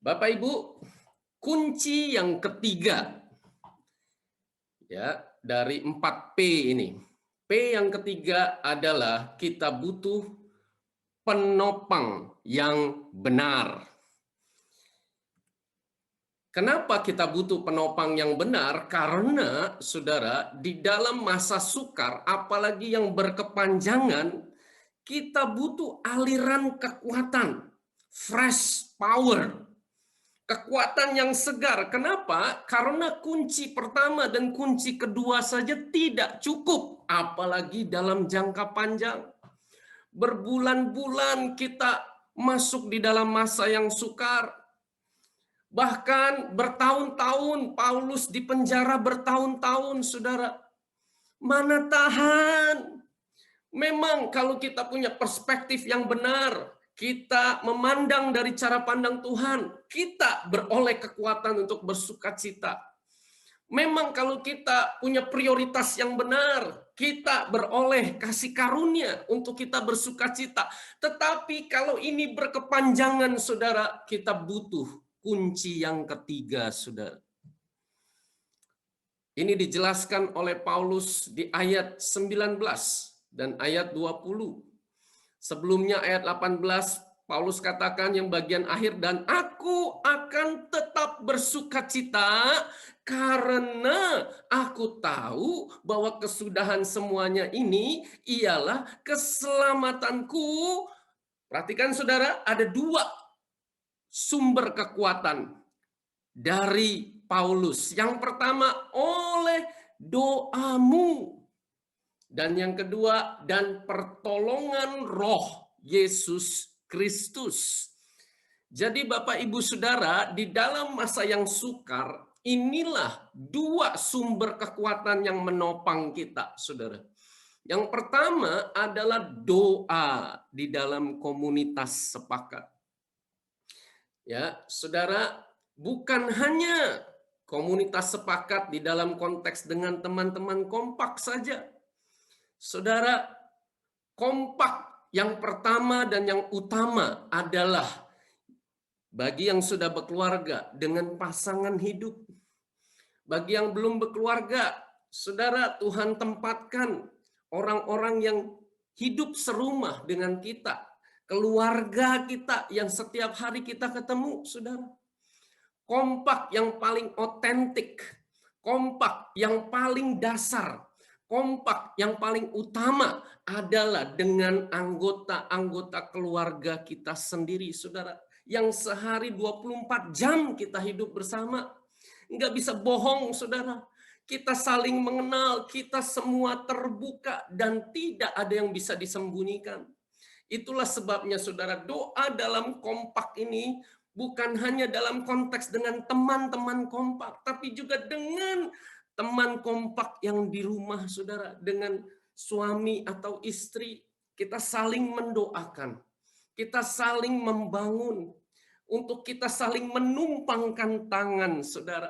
Bapak Ibu, kunci yang ketiga ya dari 4P ini. P yang ketiga adalah kita butuh penopang yang benar. Kenapa kita butuh penopang yang benar? Karena saudara, di dalam masa sukar, apalagi yang berkepanjangan, kita butuh aliran kekuatan, fresh power. Kekuatan yang segar. Kenapa? Karena kunci pertama dan kunci kedua saja tidak cukup, apalagi dalam jangka panjang. Berbulan-bulan kita masuk di dalam masa yang sukar. Bahkan bertahun-tahun Paulus di penjara bertahun-tahun, Saudara. Mana tahan? Memang kalau kita punya perspektif yang benar, kita memandang dari cara pandang Tuhan, kita beroleh kekuatan untuk bersukacita. Memang kalau kita punya prioritas yang benar, kita beroleh kasih karunia untuk kita bersukacita. Tetapi kalau ini berkepanjangan, saudara, kita butuh kunci yang ketiga, saudara. Ini dijelaskan oleh Paulus di ayat 19 dan ayat 20. Sebelumnya ayat 18, Paulus katakan yang bagian akhir, dan aku akan tetap bersukacita karena aku tahu bahwa kesudahan semuanya ini ialah keselamatanku. Perhatikan saudara, ada dua sumber kekuatan dari Paulus. Yang pertama oleh doamu. Dan yang kedua, dan pertolongan Roh Yesus Kristus. Jadi Bapak Ibu Saudara, di dalam masa yang sukar, inilah dua sumber kekuatan yang menopang kita, Saudara. Yang pertama adalah doa di dalam komunitas sepakat. Ya, Saudara, bukan hanya komunitas sepakat di dalam konteks dengan teman-teman kompak saja. Saudara, kompak yang pertama dan yang utama adalah bagi yang sudah berkeluarga dengan pasangan hidup. Bagi yang belum berkeluarga, saudara, Tuhan tempatkan orang-orang yang hidup serumah dengan kita. Keluarga kita yang setiap hari kita ketemu, saudara. Kompak yang paling otentik. Kompak yang paling dasar. Kompak yang paling utama adalah dengan anggota-anggota keluarga kita sendiri, saudara. Yang sehari 24 jam kita hidup bersama. Nggak bisa bohong, saudara. Kita saling mengenal, kita semua terbuka, dan tidak ada yang bisa disembunyikan. Itulah sebabnya, saudara, doa dalam kompak ini bukan hanya dalam konteks dengan teman-teman kompak, tapi juga dengan teman kompak yang di rumah, saudara, dengan suami atau istri. Kita saling mendoakan, kita saling membangun, untuk kita saling menumpangkan tangan, saudara.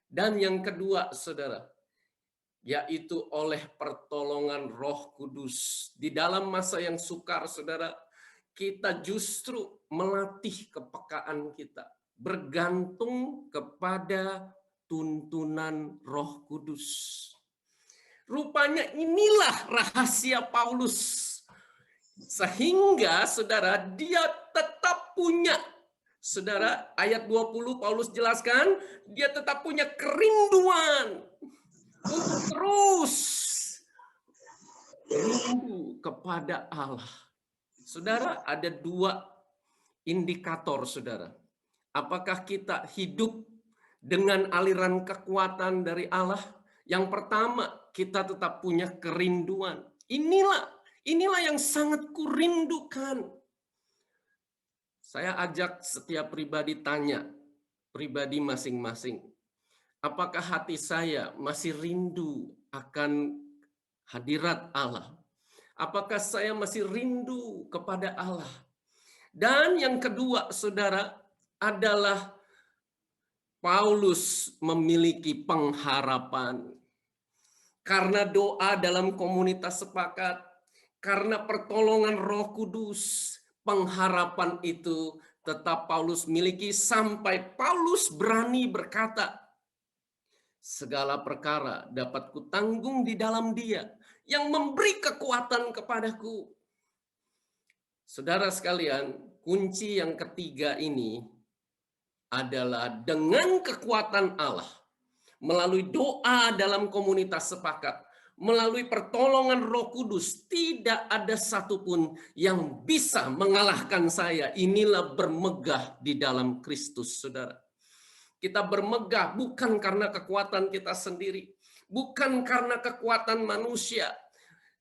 Dan yang kedua, saudara, yaitu oleh pertolongan Roh Kudus. Di dalam masa yang sukar, saudara, kita justru melatih kepekaan kita, bergantung kepada tuntunan Roh Kudus. Rupanya inilah rahasia Paulus. Sehingga saudara, dia tetap punya, saudara, ayat 20 Paulus jelaskan, dia tetap punya kerinduan untuk terus rindu kepada Allah. Saudara, ada dua indikator, saudara. Apakah kita hidup dengan aliran kekuatan dari Allah? Yang pertama, kita tetap punya kerinduan. Inilah yang sangat kurindukan. Saya ajak setiap pribadi tanya, pribadi masing-masing. Apakah hati saya masih rindu akan hadirat Allah? Apakah saya masih rindu kepada Allah? Dan yang kedua, saudara, adalah Paulus memiliki pengharapan. Karena doa dalam komunitas sepakat, karena pertolongan Roh Kudus, pengharapan itu tetap Paulus miliki sampai Paulus berani berkata, segala perkara dapat kutanggung di dalam Dia yang memberi kekuatan kepadaku. Saudara sekalian, kunci yang ketiga ini adalah dengan kekuatan Allah, melalui doa dalam komunitas sepakat, melalui pertolongan Roh Kudus, tidak ada satupun yang bisa mengalahkan saya. Inilah bermegah di dalam Kristus, saudara. Kita bermegah bukan karena kekuatan kita sendiri, bukan karena kekuatan manusia,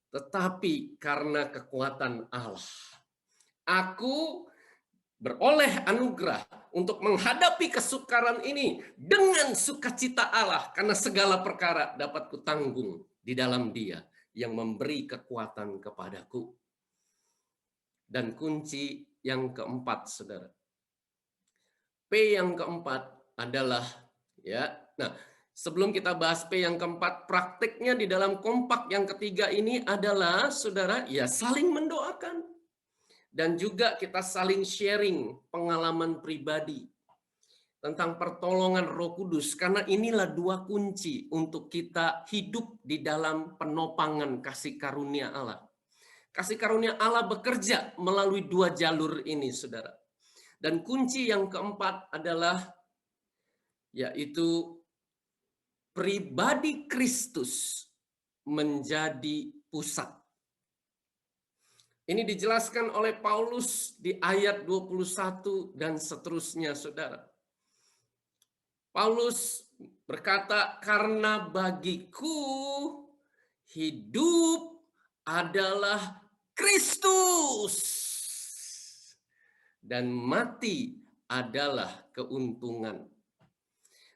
tetapi karena kekuatan Allah. Aku beroleh anugerah untuk menghadapi kesukaran ini dengan sukacita Allah, karena segala perkara dapat kutanggung di dalam Dia yang memberi kekuatan kepadaku. Dan kunci yang keempat, saudara. P yang keempat adalah, ya. Nah, sebelum kita bahas P yang keempat, praktiknya di dalam kompak yang ketiga ini adalah, saudara, ya saling mendoakan. Dan juga kita saling sharing pengalaman pribadi tentang pertolongan Roh Kudus, karena inilah dua kunci untuk kita hidup di dalam penopangan kasih karunia Allah. Kasih karunia Allah bekerja melalui dua jalur ini, saudara. Dan kunci yang keempat adalah yaitu pribadi Kristus menjadi pusat. Ini dijelaskan oleh Paulus di ayat 21 dan seterusnya, saudara. Paulus berkata, karena bagiku hidup adalah Kristus dan mati adalah keuntungan.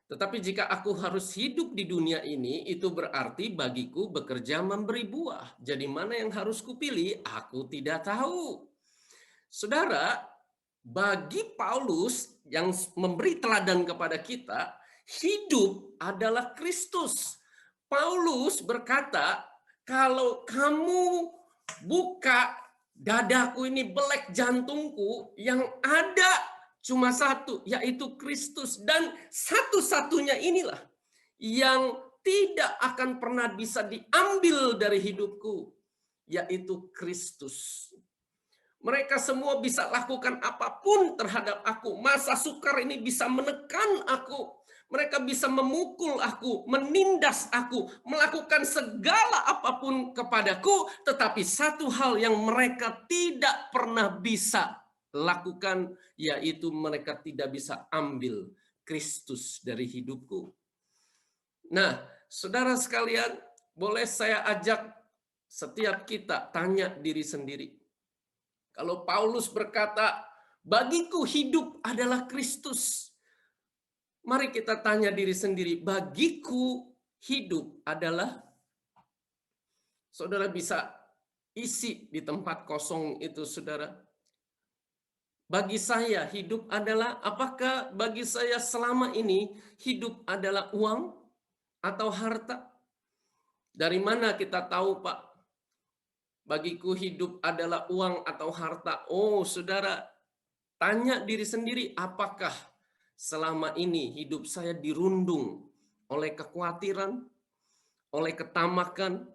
Tetapi jika aku harus hidup di dunia ini, itu berarti bagiku bekerja memberi buah. Jadi mana yang harus kupilih? Aku tidak tahu. Saudara, bagi Paulus yang memberi teladan kepada kita, hidup adalah Kristus. Paulus berkata, kalau kamu buka dadaku ini, belek jantungku, yang ada cuma satu, yaitu Kristus. Dan satu-satunya inilah yang tidak akan pernah bisa diambil dari hidupku, yaitu Kristus. Mereka semua bisa lakukan apapun terhadap aku. Masa sukar ini bisa menekan aku. Mereka bisa memukul aku, menindas aku, melakukan segala apapun kepadaku. Tetapi satu hal yang mereka tidak pernah bisa lakukan, yaitu mereka tidak bisa ambil Kristus dari hidupku. Nah, saudara sekalian, boleh saya ajak setiap kita tanya diri sendiri. Kalau Paulus berkata, bagiku hidup adalah Kristus. Mari kita tanya diri sendiri, bagiku hidup adalah, saudara bisa isi di tempat kosong itu, saudara. Bagi saya hidup adalah, apakah bagi saya selama ini hidup adalah uang atau harta? Dari mana kita tahu, Pak? Bagiku hidup adalah uang atau harta. Oh, saudara, tanya diri sendiri, apakah selama ini hidup saya dirundung oleh kekhawatiran, oleh ketamakan,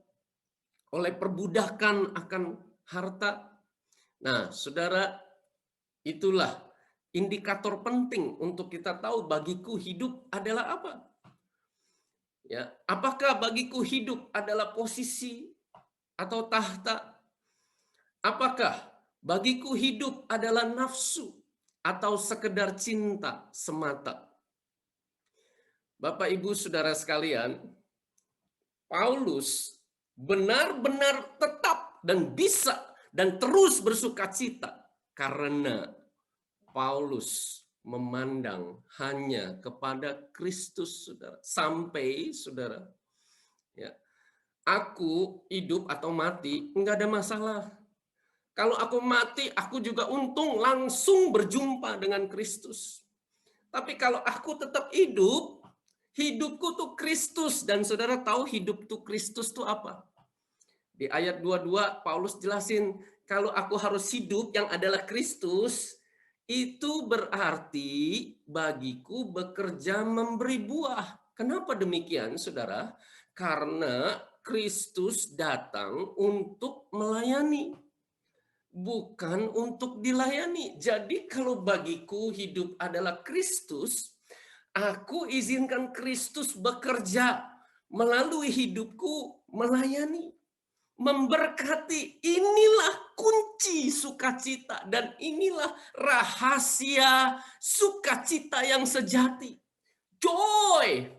oleh perbudakan akan harta? Nah, saudara, itulah indikator penting untuk kita tahu bagiku hidup adalah apa. Ya, apakah bagiku hidup adalah posisi atau tahta? Apakah bagiku hidup adalah nafsu atau sekedar cinta semata? Bapak, Ibu, saudara sekalian, Paulus benar-benar tetap dan bisa dan terus bersukacita karena Paulus memandang hanya kepada Kristus, saudara. Sampai, saudara, ya, aku hidup atau mati, enggak ada masalah. Kalau aku mati, aku juga untung langsung berjumpa dengan Kristus. Tapi kalau aku tetap hidup, hidupku tuh Kristus. Dan saudara tahu hidup tuh Kristus tuh apa? Di ayat 22, Paulus jelasin, kalau aku harus hidup yang adalah Kristus, itu berarti bagiku bekerja memberi buah. Kenapa demikian, saudara? Karena Kristus datang untuk melayani, bukan untuk dilayani. Jadi kalau bagiku hidup adalah Kristus, aku izinkan Kristus bekerja melalui hidupku, melayani, memberkati. Inilah kunci sukacita dan inilah rahasia sukacita yang sejati. Joy.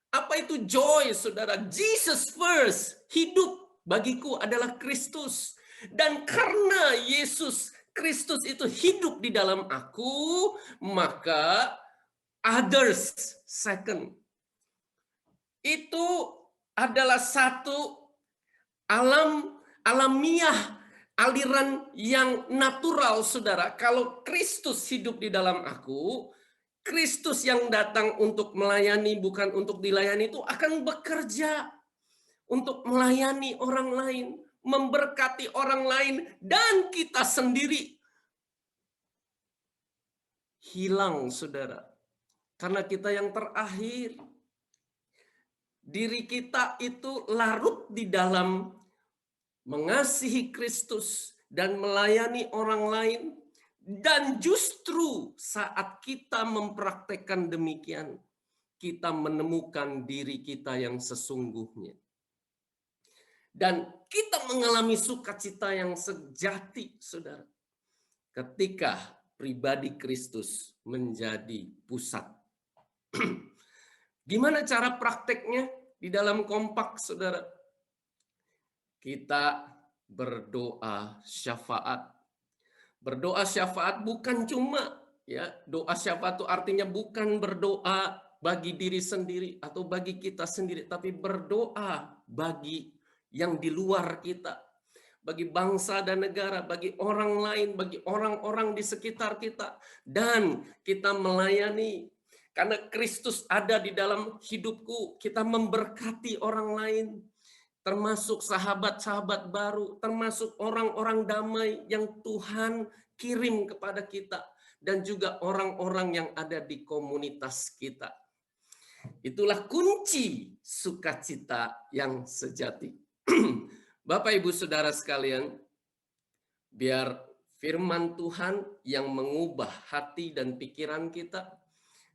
Apa itu joy, saudara? Jesus first. Hidup bagiku adalah Kristus. Dan karena Yesus Kristus itu hidup di dalam aku, maka others second. Itu adalah satu alamiah, aliran yang natural, saudara. Kalau Kristus hidup di dalam aku, Kristus yang datang untuk melayani, bukan untuk dilayani, itu akan bekerja untuk melayani orang lain, memberkati orang lain, dan kita sendiri hilang, saudara. Karena kita yang terakhir. Diri kita itu larut di dalam mengasihi Kristus dan melayani orang lain. Dan justru saat kita mempraktekkan demikian, kita menemukan diri kita yang sesungguhnya. Dan kita mengalami sukacita yang sejati, saudara. Ketika pribadi Kristus menjadi pusat. Gimana cara prakteknya di dalam kompak, saudara? Kita berdoa syafaat. Berdoa syafaat bukan cuma ya, doa syafaat itu artinya bukan berdoa bagi diri sendiri atau bagi kita sendiri, tapi berdoa bagi yang di luar kita, bagi bangsa dan negara, bagi orang lain, bagi orang-orang di sekitar kita, dan kita melayani. Karena Kristus ada di dalam hidupku, kita memberkati orang lain, termasuk sahabat-sahabat baru, termasuk orang-orang damai yang Tuhan kirim kepada kita, dan juga orang-orang yang ada di komunitas kita. Itulah kunci sukacita yang sejati. Bapak, Ibu, Saudara sekalian, biar firman Tuhan yang mengubah hati dan pikiran kita,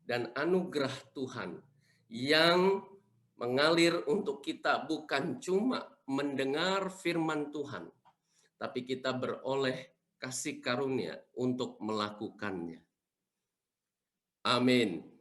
dan anugerah Tuhan yang mengalir untuk kita bukan cuma mendengar firman Tuhan, tapi kita beroleh kasih karunia untuk melakukannya. Amin.